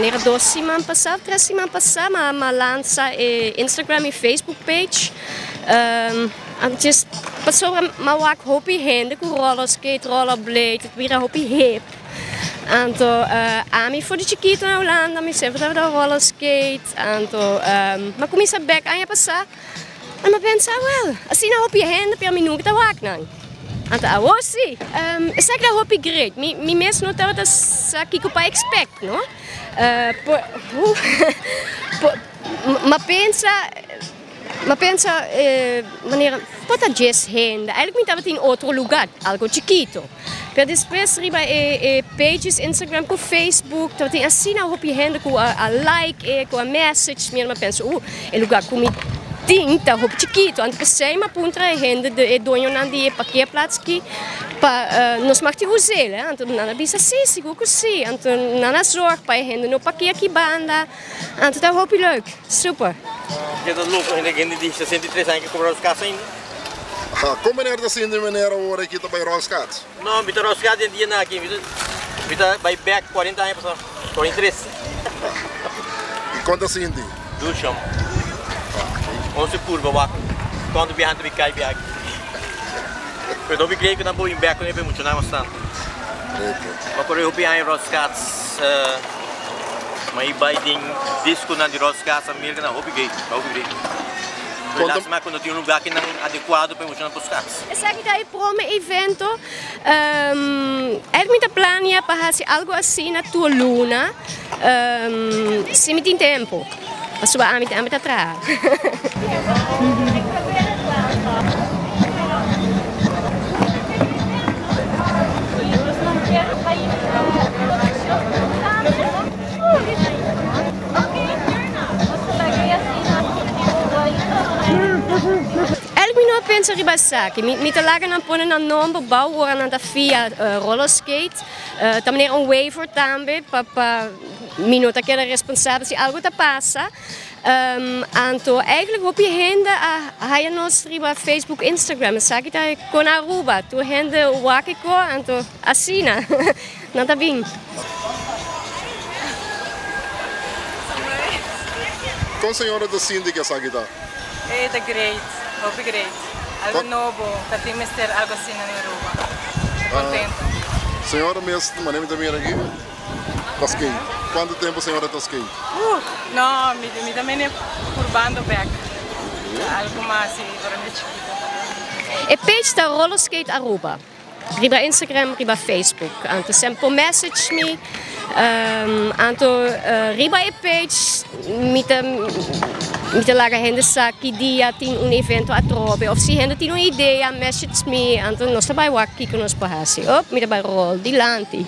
Era 2 semanas passadas, 3 semanas passadas, mas lança Instagram e Facebook page. Just passou maar wat hobby hende, com roller skate, rollerblade, het weer hobby hip. Então, a voor de chiquito na Holanda, me sempre dava roller skate. Então, mas comecei a back a passar. En ik pensa, well, assim na hobby hende, per minuut dat wak nang. Então, sim. Zeg dat hobby great. Me mesmo não estava aqui com para expect, não? Maar pensa, wanneer pode just heen, eigenlijk niet dat in outro lugar, algo chiquito. Maar depois riba pages, Instagram, com Facebook, dat tem assim na hobby heen, com a like, com a message, maar pensa, lugar com ting, dat hobby chiquito. En depois sei maar puntra heen, de dono na die parkeerplaats aqui, para nos mag te usar, né? Então nana bisa seguro que sim, então nana zorg para heen, no parkeer aqui banda, então dat hobby leuk, super. Je dat loopt nog in die 63 zijn gekomen Roskats ainda. Como meneer da Cindy meneer hoor ik hier bij Roskats? Não, met Roskats in die na aqui, met bij back 40 anos passou, 43. E quanto a Cindy? Do chão. Onze curva wak. Quando viajando we cai viag. Pero we creio que na boa em back não é muito não staan. Maar por eu viajar em Roskats may binding disco na de Roskats Amerika na hobby gate. Laat maar quando tinha lugar que não adequado para funcionar para os carros. Essa aqui é para um evento. Muita plania para fazer algo assim na tua luna. Se me tem tempo. Mas suba a mim atrás. Eu penso que basaki, me talaga na pôr na nome bau ora na da via roller skate, também waiver também para minuta que era responsável se algo te passa. Então, eigenlijk hoop je hende a nos riba Facebook, Instagram, sabe que com a Aruba, tu hende wakiko, então assina, não tá bem. Com a senhora da Cindy que sabe da? É da great, hobby great. Algo novo, para ti mister algo assim na Aruba. Contento. Senhora mesmo, maneira também aqui. Skate. Quanto tempo a senhora está skate? Não, me também é curvando back. Algo mais para mim chiquito. E page da roller skate Aruba. Riba Instagram, riba Facebook. Então sempre message me. Então riba e page me laga hende sa que dia tem evento a trobe. Of se hende tem ideia, message me. Então nós trabalhamos aqui com nós para assim. Me trabalho rol, dilante.